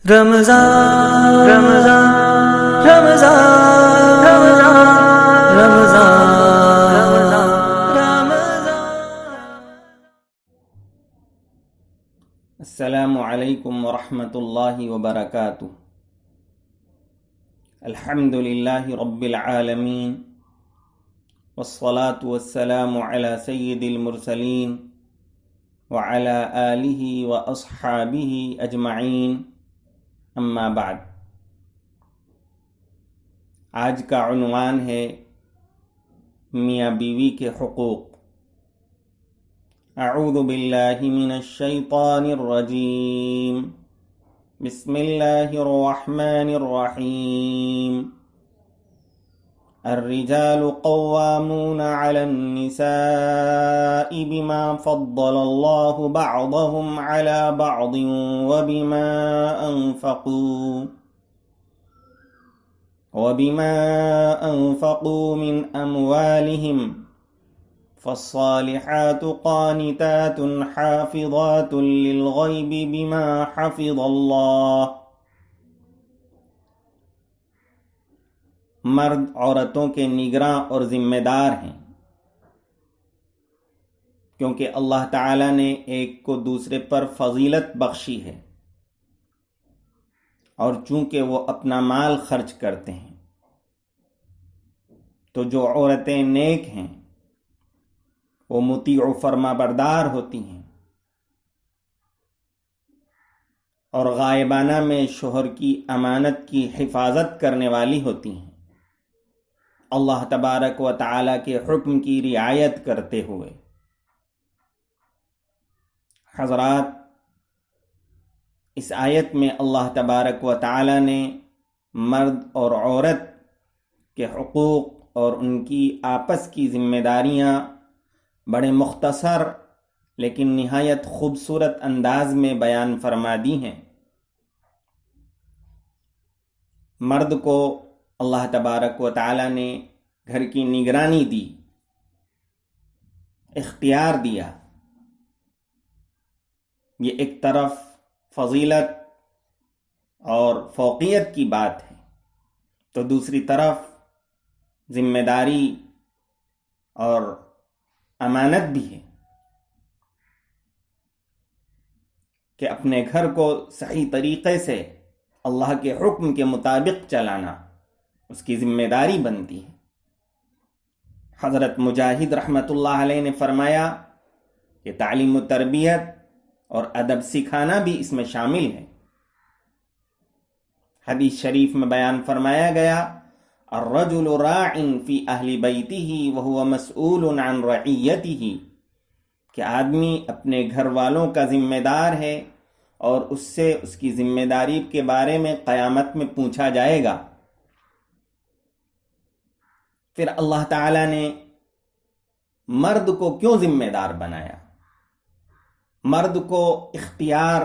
رمضان رمضان رمضان رمضان رمضان السلام علیکم ورحمۃ اللہ وبرکاتہ۔ الحمد للہ رب العالمین والصلاة والسلام علی سید المرسلین وعلی آلہ واصحابہ اجمعین، اما بعد۔ آج کا عنوان ہے میاں بیوی کے حقوق۔ اعوذ باللہ من الشیطان الرجیم، بسم اللہ الرحمن الرحیم۔ الرجال قوامون على النساء بما فضل الله بعضهم على بعض وبما أنفقوا من أموالهم، فالصالحات قانتات حافظات للغيب بما حفظ الله۔ مرد عورتوں کے نگراں اور ذمہ دار ہیں، کیونکہ اللہ تعالی نے ایک کو دوسرے پر فضیلت بخشی ہے، اور چونکہ وہ اپنا مال خرچ کرتے ہیں، تو جو عورتیں نیک ہیں وہ مطیع و فرما بردار ہوتی ہیں، اور غائبانہ میں شوہر کی امانت کی حفاظت کرنے والی ہوتی ہیں، اللہ تبارک و تعالی کے حکم کی رعایت کرتے ہوئے۔ حضرات، اس آیت میں اللہ تبارک و تعالی نے مرد اور عورت کے حقوق اور ان کی آپس کی ذمہ داریاں بڑے مختصر لیکن نہایت خوبصورت انداز میں بیان فرما دی ہیں۔ مرد کو اللہ تبارک و تعالی نے گھر کی نگرانی دی، اختیار دیا۔ یہ ایک طرف فضیلت اور فوقیت کی بات ہے، تو دوسری طرف ذمہ داری اور امانت بھی ہے کہ اپنے گھر کو صحیح طریقے سے اللہ کے حکم کے مطابق چلانا اس کی ذمہ داری بنتی ہے۔ حضرت مجاہد رحمۃ اللہ علیہ نے فرمایا کہ تعلیم و تربیت اور ادب سکھانا بھی اس میں شامل ہے۔ حدیث شریف میں بیان فرمایا گیا، الرجل راع فی اہل بیتہ وہو مسئول عن رعیتہ، کہ آدمی اپنے گھر والوں کا ذمہ دار ہے اور اس سے اس کی ذمہ داری کے بارے میں قیامت میں پوچھا جائے گا۔ پھر اللہ تعالی نے مرد کو کیوں ذمہ دار بنایا؟ مرد کو اختیار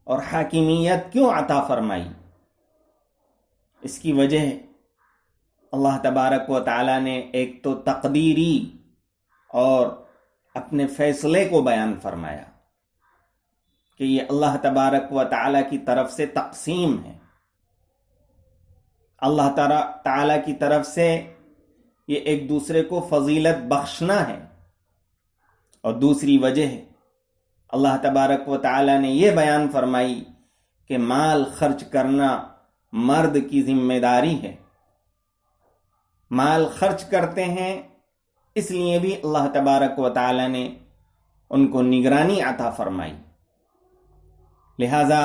اور حاکمیت کیوں عطا فرمائی؟ اس کی وجہ اللہ تبارک و تعالی نے ایک تو تقدیری اور اپنے فیصلے کو بیان فرمایا کہ یہ اللہ تبارک و تعالی کی طرف سے تقسیم ہے، اللہ تعالی کی طرف سے یہ ایک دوسرے کو فضیلت بخشنا ہے۔ اور دوسری وجہ اللہ تبارک و تعالی نے یہ بیان فرمائی کہ مال خرچ کرنا مرد کی ذمہ داری ہے۔ مال خرچ کرتے ہیں، اس لیے بھی اللہ تبارک و تعالی نے ان کو نگرانی عطا فرمائی۔ لہذا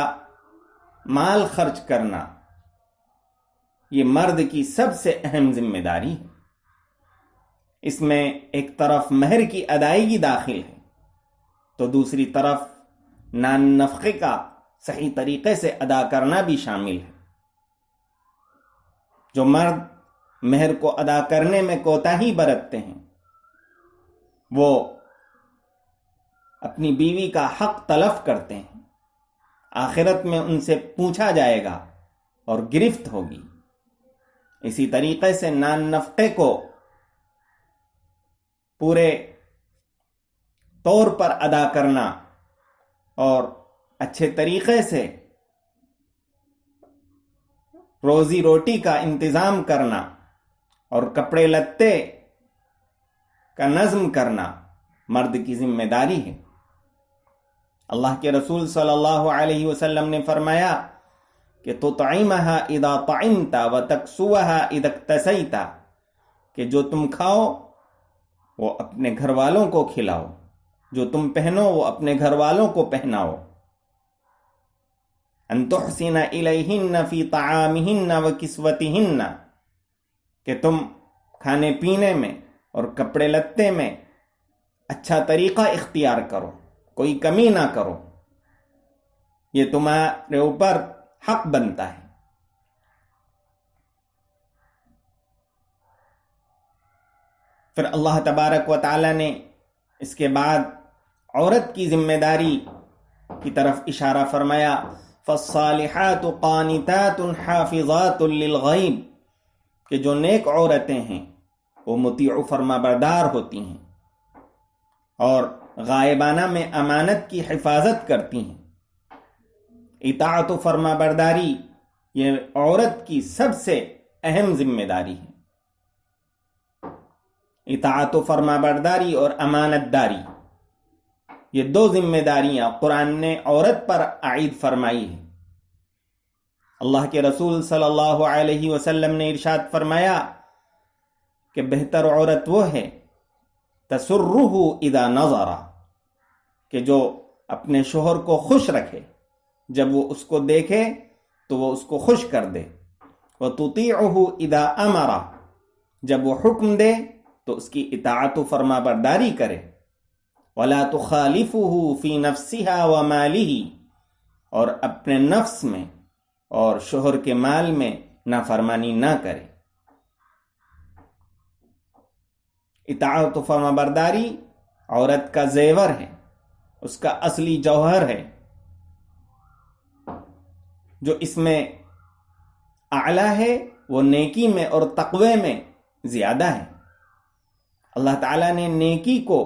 مال خرچ کرنا یہ مرد کی سب سے اہم ذمہ داری ہے۔ اس میں ایک طرف مہر کی ادائیگی داخل ہے، تو دوسری طرف نان نفقے کا صحیح طریقے سے ادا کرنا بھی شامل ہے۔ جو مرد مہر کو ادا کرنے میں کوتاہی برتتے ہیں، وہ اپنی بیوی کا حق تلف کرتے ہیں، آخرت میں ان سے پوچھا جائے گا اور گرفت ہوگی۔ اسی طریقے سے نان نفقے کو پورے طور پر ادا کرنا اور اچھے طریقے سے روزی روٹی کا انتظام کرنا اور کپڑے لتے کا نظم کرنا مرد کی ذمہ داری ہے۔ اللہ کے رسول صلی اللہ علیہ وسلم نے فرمایا کہ تطعمها اذا طعمت وتكسوها اذا اكتسيت، کہ جو تم کھاؤ وہ اپنے گھر والوں کو کھلاؤ، جو تم پہنو وہ اپنے گھر والوں کو پہناؤ۔ ان تحسن الیہن فی طعامہن وکسوتہن، کہ تم کھانے پینے میں اور کپڑے لتے میں اچھا طریقہ اختیار کرو، کوئی کمی نہ کرو، یہ تمہارے اوپر حق بنتا ہے۔ پھر اللہ تبارک و تعالی نے اس کے بعد عورت کی ذمہ داری کی طرف اشارہ فرمایا، فالصالحات قانتات حافظات للغیب، کہ جو نیک عورتیں ہیں وہ مطیع و فرما بردار ہوتی ہیں اور غائبانہ میں امانت کی حفاظت کرتی ہیں۔ اطاعت و فرما برداری یہ عورت کی سب سے اہم ذمہ داری ہے۔ اطاعت و فرما برداری اور امانت داری، یہ دو ذمہ داریاں قرآن نے عورت پر عائد فرمائی ہیں۔ اللہ کے رسول صلی اللہ علیہ وسلم نے ارشاد فرمایا کہ بہتر عورت وہ ہے تسرہ اذا نظر، کہ جو اپنے شوہر کو خوش رکھے، جب وہ اس کو دیکھے تو وہ اس کو خوش کر دے، وتطیعہ اذا امر، جب وہ حکم دے تو اس کی اطاعت و فرما برداری کرے، ولا تخالفہ فی نفسہا ومالہ، اور اپنے نفس میں اور شوہر کے مال میں نافرمانی نہ کرے۔ اطاعت و فرما برداری عورت کا زیور ہے، اس کا اصلی جوہر ہے، جو اس میں اعلیٰ ہے وہ نیکی میں اور تقوی میں زیادہ ہے۔ اللہ تعالیٰ نے نیکی کو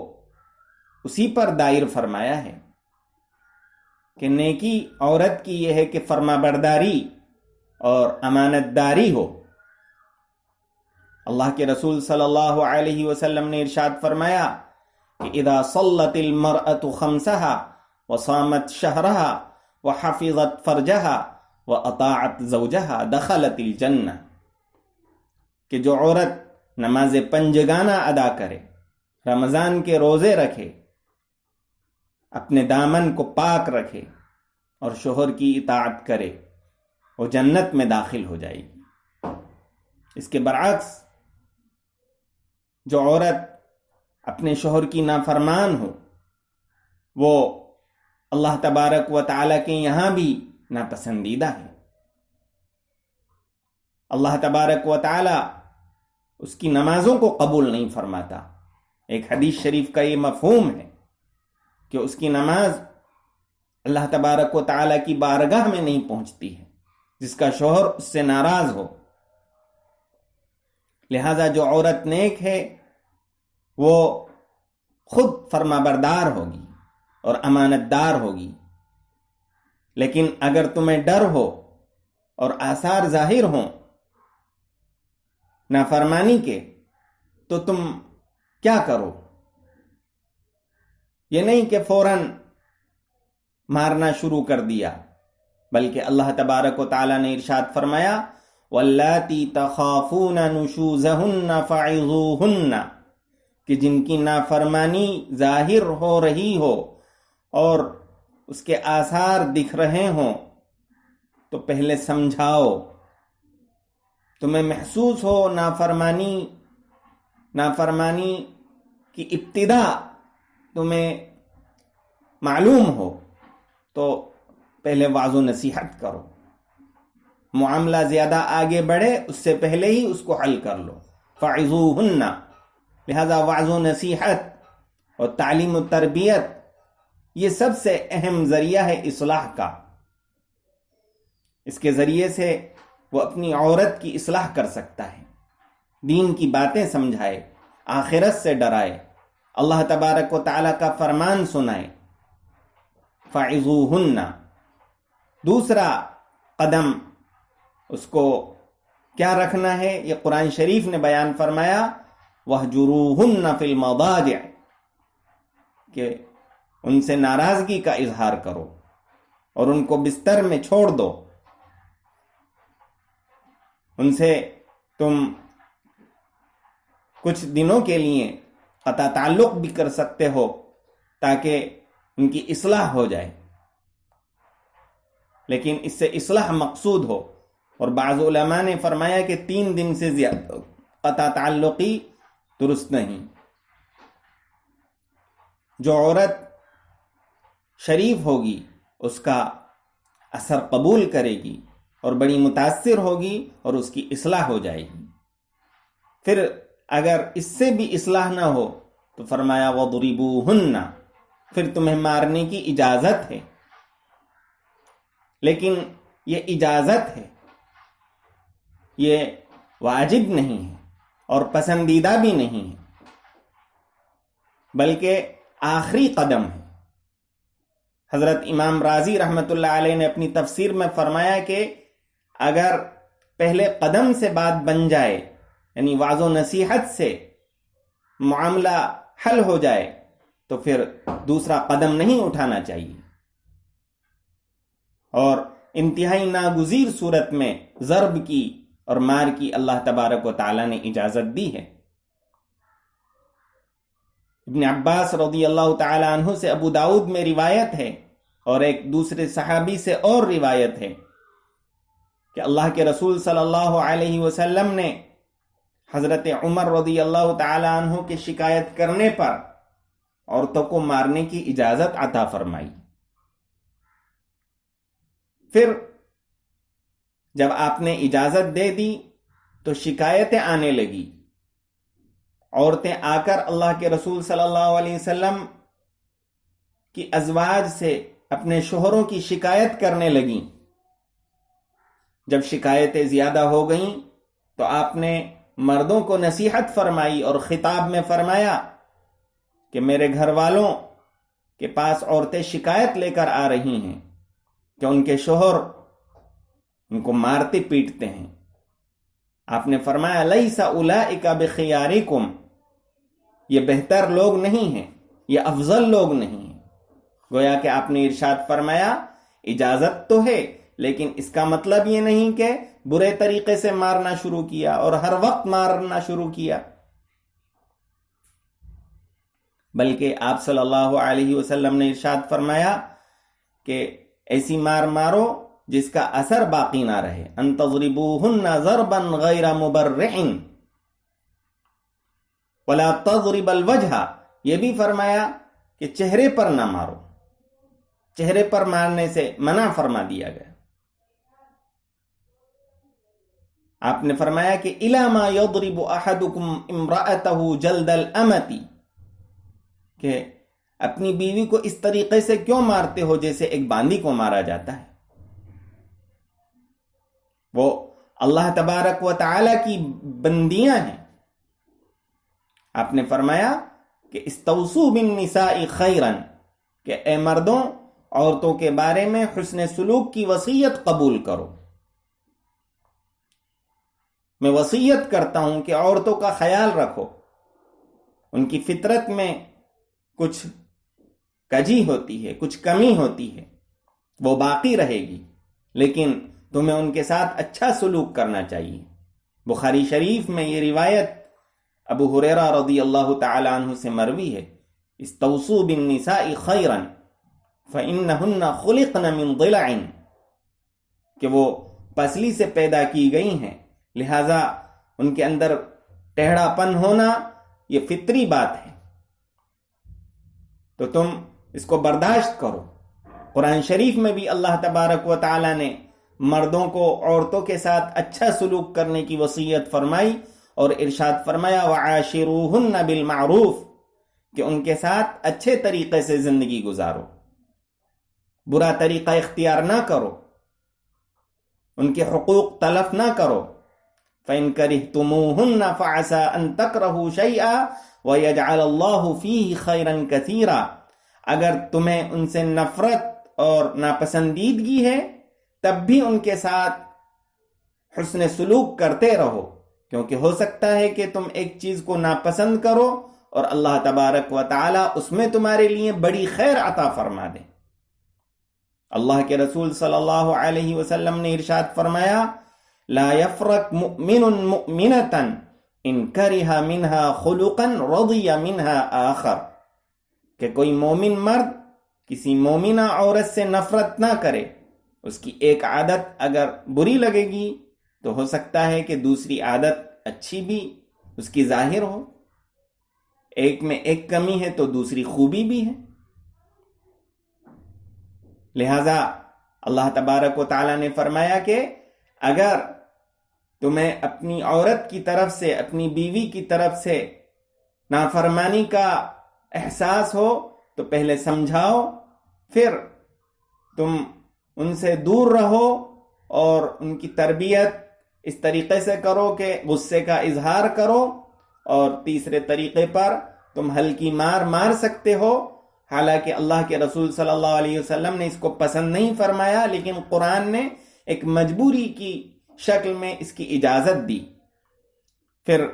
اسی پر دائر فرمایا ہے کہ نیکی عورت کی یہ ہے کہ فرما برداری اور امانت داری ہو۔ اللہ کے رسول صلی اللہ علیہ وسلم نے ارشاد فرمایا کہ اذا صلت المرأة خمسها وصامت شهرها وحفظت فرجها وأطاعت زوجها دخلت الجنہ، کہ جو عورت نماز پنجگانہ ادا کرے، رمضان کے روزے رکھے، اپنے دامن کو پاک رکھے اور شوہر کی اطاعت کرے، وہ جنت میں داخل ہو جائے گی۔ اس کے برعکس جو عورت اپنے شوہر کی نافرمان ہو وہ اللہ تبارک و تعالیٰ کے یہاں بھی ناپسندیدہ ہے۔ اللہ تبارک و تعالیٰ اس کی نمازوں کو قبول نہیں فرماتا۔ ایک حدیث شریف کا یہ مفہوم ہے کہ اس کی نماز اللہ تبارک و تعالیٰ کی بارگاہ میں نہیں پہنچتی ہے، جس کا شوہر اس سے ناراض ہو۔ لہذا جو عورت نیک ہے وہ خود فرما بردار ہوگی اور امانت دار ہوگی، لیکن اگر تمہیں ڈر ہو اور آثار ظاہر ہوں نافرمانی کے تو تم کیا کرو؟ یہ نہیں کہ فوراً مارنا شروع کر دیا، بلکہ اللہ تبارک و تعالیٰ نے ارشاد فرمایا واللاتی تخافون نشوزہن فعظوہن، کہ جن کی نافرمانی ظاہر ہو رہی ہو اور اس کے آثار دکھ رہے ہوں تو پہلے سمجھاؤ۔ تمہیں محسوس ہو نافرمانی کی ابتدا تمہیں معلوم ہو تو پہلے وعظ و نصیحت کرو، معاملہ زیادہ آگے بڑھے اس سے پہلے ہی اس کو حل کر لو، فعظوہن۔ لہذا وعظ و نصیحت اور تعلیم و تربیت یہ سب سے اہم ذریعہ ہے اصلاح کا۔ اس کے ذریعے سے وہ اپنی عورت کی اصلاح کر سکتا ہے، دین کی باتیں سمجھائے، آخرت سے ڈرائے، اللہ تبارک و تعالیٰ کا فرمان سنائے۔ فعظوہن۔ دوسرا قدم اس کو کیا رکھنا ہے یہ قرآن شریف نے بیان فرمایا، وَاهْجُرُوهُنَّ فِي الْمَضَاجِعِ، کہ ان سے ناراضگی کا اظہار کرو اور ان کو بستر میں چھوڑ دو. ان سے تم کچھ دنوں کے لیے قطع تعلق بھی کر سکتے ہو تاکہ ان کی اصلاح ہو جائے، لیکن اس سے اصلاح مقصود ہو. اور بعض علماء نے فرمایا کہ 3 دن سے زیادہ قطع تعلقی درست نہیں. جو عورت شریف ہوگی اس کا اثر قبول کرے گی اور بڑی متاثر ہوگی اور اس کی اصلاح ہو جائے گی. پھر اگر اس سے بھی اصلاح نہ ہو تو فرمایا وَضْرِبُوهُنَّ، پھر تمہیں مارنے کی اجازت ہے، لیکن یہ اجازت ہے، یہ واجب نہیں ہے اور پسندیدہ بھی نہیں ہے، بلکہ آخری قدم ہے. حضرت امام رازی رحمت اللہ علیہ نے اپنی تفسیر میں فرمایا کہ اگر پہلے قدم سے بات بن جائے، یعنی وعظ و نصیحت سے معاملہ حل ہو جائے، تو پھر دوسرا قدم نہیں اٹھانا چاہیے. اور انتہائی ناگزیر صورت میں ضرب کی اور مار کی اللہ تبارک و تعالی نے اجازت دی ہے. ابن عباس رضی اللہ تعالی عنہ سے ابو داؤد میں روایت ہے اور ایک دوسرے صحابی سے اور روایت ہے کہ اللہ کے رسول صلی اللہ علیہ وسلم نے حضرت عمر رضی اللہ تعالی عنہ کی شکایت کرنے پر عورتوں کو مارنے کی اجازت عطا فرمائی. پھر جب آپ نے اجازت دے دی تو شکایتیں آنے لگی. عورتیں آ کر اللہ کے رسول صلی اللہ علیہ وسلم کی ازواج سے اپنے شوہروں کی شکایت کرنے لگیں. جب شکایتیں زیادہ ہو گئیں تو آپ نے مردوں کو نصیحت فرمائی اور خطاب میں فرمایا کہ میرے گھر والوں کے پاس عورتیں شکایت لے کر آ رہی ہیں کہ ان کے شوہر ان کو مارتے پیٹتے ہیں. آپ نے فرمایا لیس اولئک بخیارکم، یہ بہتر لوگ نہیں ہیں، یہ افضل لوگ نہیں ہیں. گویا کہ آپ نے ارشاد فرمایا اجازت تو ہے، لیکن اس کا مطلب یہ نہیں کہ برے طریقے سے مارنا شروع کیا اور ہر وقت مارنا شروع کیا، بلکہ آپ صلی اللہ علیہ وسلم نے ارشاد فرمایا کہ ایسی مار مارو جس کا اثر باقی نہ رہے. ان تضربوهن ضربا غیر مبرح ولا تضرب الوجہ، یہ بھی فرمایا کہ چہرے پر نہ مارو، چہرے پر مارنے سے منع فرما دیا گیا. آپ نے فرمایا کہ الی ما یضرب احدکم امرأته جلد الامۃ، کہ اپنی بیوی کو اس طریقے سے کیوں مارتے ہو جیسے ایک باندی کو مارا جاتا ہے. وہ اللہ تبارک و تعالی کی بندیاں ہیں. آپ نے فرمایا کہ استوصوا بالنساء خیرا، کہ اے مردوں عورتوں کے بارے میں حسن سلوک کی وصیت قبول کرو. میں وصیت کرتا ہوں کہ عورتوں کا خیال رکھو. ان کی فطرت میں کچھ کجی ہوتی ہے، کچھ کمی ہوتی ہے، وہ باقی رہے گی، لیکن تمہیں ان کے ساتھ اچھا سلوک کرنا چاہیے. بخاری شریف میں یہ روایت ابو ہریرہ رضی اللہ تعالی عنہ سے مروی ہے، استوصوا بالنساء خیرا فإنہن خلقن من ضلع، کہ وہ پسلی سے پیدا کی گئی ہیں، لہذا ان کے اندر ٹیڑھا پن ہونا یہ فطری بات ہے، تو تم اس کو برداشت کرو. قرآن شریف میں بھی اللہ تبارک و تعالی نے مردوں کو عورتوں کے ساتھ اچھا سلوک کرنے کی وصیت فرمائی اور ارشاد فرمایا وعاشروہن بالمعروف، کہ ان کے ساتھ اچھے طریقے سے زندگی گزارو، برا طریقہ اختیار نہ کرو، ان کے حقوق تلف نہ کرو. فَإِن كَرِهْتُمُوهُنَّ فَعَسَىٰ أَن تَكْرَهُوا شَيْئًا وَيَجْعَلَ اللَّهُ فِيهِ خَيْرًا كَثِيرًا، اگر تمہیں ان سے نفرت اور ناپسندیدگی ہے تب بھی ان کے ساتھ حسن سلوک کرتے رہو، کیونکہ ہو سکتا ہے کہ تم ایک چیز کو ناپسند کرو اور اللہ تبارک و تعالی اس میں تمہارے لیے بڑی خیر عطا فرما دے۔ اللہ کے رسول صلی اللہ علیہ وسلم نے ارشاد فرمایا، لا يفرق مؤمن مؤمنة ان کرہ منہا خلقا رضی منہا آخر، کہ کوئی مومن مرد کسی مومنہ عورت سے نفرت نہ کرے، اس کی ایک عادت اگر بری لگے گی تو ہو سکتا ہے کہ دوسری عادت اچھی بھی اس کی ظاہر ہو، ایک میں ایک کمی ہے تو دوسری خوبی بھی ہے۔ لہذا اللہ تبارک و تعالی نے فرمایا کہ اگر تمہیں اپنی عورت کی طرف سے، اپنی بیوی کی طرف سے نافرمانی کا احساس ہو تو پہلے سمجھاؤ، پھر تم ان سے دور رہو اور ان کی تربیت اس طریقے سے کرو کہ غصے کا اظہار کرو، اور تیسرے طریقے پر تم ہلکی مار مار سکتے ہو، حالانکہ اللہ کے رسول صلی اللہ علیہ وسلم نے اس کو پسند نہیں فرمایا، لیکن قرآن نے ایک مجبوری کی شکل میں اس کی اجازت دی۔ پھر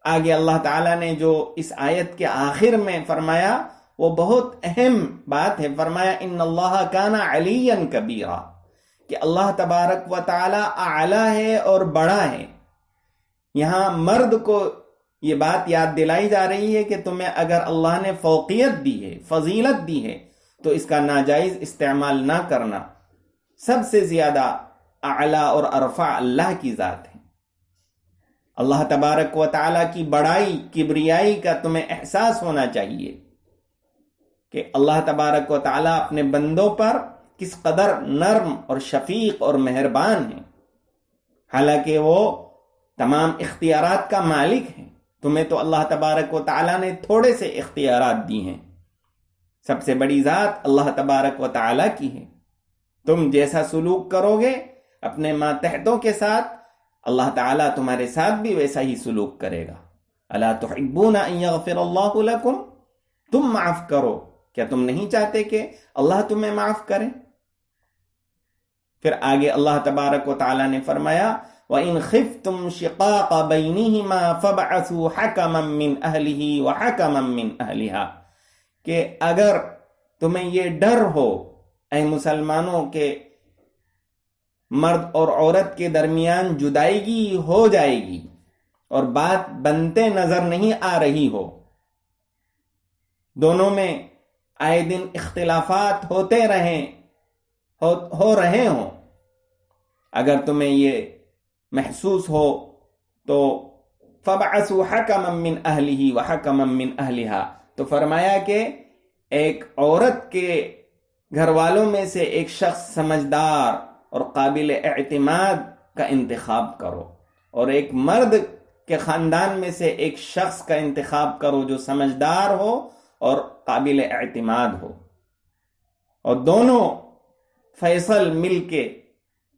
آگے اللہ تعالیٰ نے جو اس آیت کے آخر میں فرمایا وہ بہت اہم بات ہے، فرمایا ان اللہ کان علیا کبیرا، کہ اللہ تبارک و تعالی اعلی ہے اور بڑا ہے۔ یہاں مرد کو یہ بات یاد دلائی جا رہی ہے کہ تمہیں اگر اللہ نے فوقیت دی ہے، فضیلت دی ہے، تو اس کا ناجائز استعمال نہ کرنا۔ سب سے زیادہ اعلی اور ارفع اللہ کی ذات ہے۔ اللہ تبارک و تعالی کی بڑائی، کبریائی کا تمہیں احساس ہونا چاہیے کہ اللہ تبارک و تعالی اپنے بندوں پر کس قدر نرم اور شفیق اور مہربان ہیں، حالانکہ وہ تمام اختیارات کا مالک ہیں۔ تمہیں تو اللہ تبارک و تعالی نے تھوڑے سے اختیارات دی ہیں، سب سے بڑی ذات اللہ تبارک و تعالی کی ہے۔ تم جیسا سلوک کرو گے اپنے ماتحتوں کے ساتھ، اللہ تعالیٰ تمہارے ساتھ بھی ویسا ہی سلوک کرے گا۔ الا تحبون ان یغفر اللہ لکم، تم معاف کرو، کیا تم نہیں چاہتے کہ اللہ تمہیں معاف کرے؟ پھر آگے اللہ تبارک و تعالیٰ نے فرمایا وَإِنْ خِفْتُمْ شِقَاقَ بَيْنِهِمَا فَابْعَثُوا حَكَمًا مِّنْ أَهْلِهِ وَحَكَمًا مِّنْ أَهْلِهَا، کہ اگر تمہیں یہ ڈر ہو اے مسلمانوں کے مرد اور عورت کے درمیان جدائیگی ہو جائے گی اور بات بنتے نظر نہیں آ رہی ہو، دونوں میں آئے دن اختلافات ہوتے ہو رہے ہوں، اگر تمہیں یہ محسوس ہو تو فَابْعَثُوا حَكَمًا مِّنْ أَهْلِهِ وَحَكَمًا مِّنْ أَهْلِهَا، تو فرمایا کہ ایک عورت کے گھر والوں میں سے ایک شخص سمجھدار اور قابل اعتماد کا انتخاب کرو، اور ایک مرد کے خاندان میں سے ایک شخص کا انتخاب کرو جو سمجھدار ہو اور قابل اعتماد ہو، اور دونوں فیصل مل کے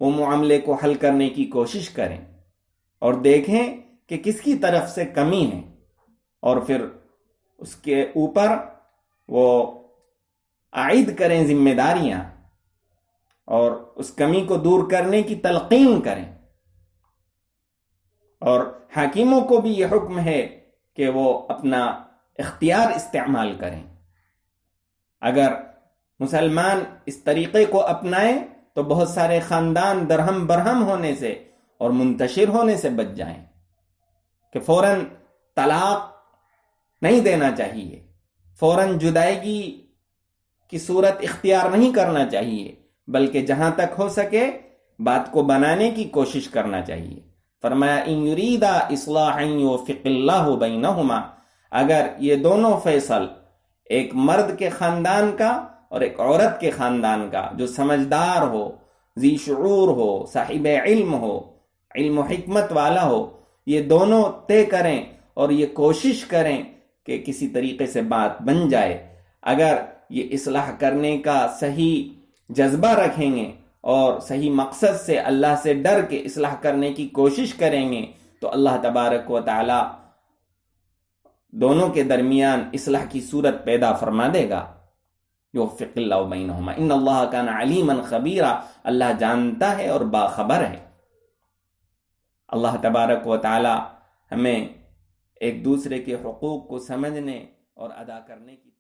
وہ معاملے کو حل کرنے کی کوشش کریں اور دیکھیں کہ کس کی طرف سے کمی ہے، اور پھر اس کے اوپر وہ عائد کریں ذمہ داریاں اور اس کمی کو دور کرنے کی تلقین کریں۔ اور حاکموں کو بھی یہ حکم ہے کہ وہ اپنا اختیار استعمال کریں۔ اگر مسلمان اس طریقے کو اپنائیں تو بہت سارے خاندان درہم برہم ہونے سے اور منتشر ہونے سے بچ جائیں، کہ فوراً طلاق نہیں دینا چاہیے، فوراً جدائیگی کی صورت اختیار نہیں کرنا چاہیے، بلکہ جہاں تک ہو سکے بات کو بنانے کی کوشش کرنا چاہیے۔ فرمایا ان یریدا اصلاحا یوفق اللہ بینہما، اگر یہ دونوں فیصل ایک مرد کے خاندان کا اور ایک عورت کے خاندان کا جو سمجھدار ہو، ذی شعور ہو، صاحب علم ہو، علم و حکمت والا ہو، یہ دونوں طے کریں اور یہ کوشش کریں کہ کسی طریقے سے بات بن جائے، اگر یہ اصلاح کرنے کا صحیح جذبہ رکھیں گے اور صحیح مقصد سے اللہ سے ڈر کے اصلاح کرنے کی کوشش کریں گے تو اللہ تبارک و تعالی دونوں کے درمیان اصلاح کی صورت پیدا فرما دے گا۔ یوفق اللہ بینہما ان اللہ کان علیما خبیرا، اللہ جانتا ہے اور باخبر ہے۔ اللہ تبارک و تعالی ہمیں ایک دوسرے کے حقوق کو سمجھنے اور ادا کرنے کی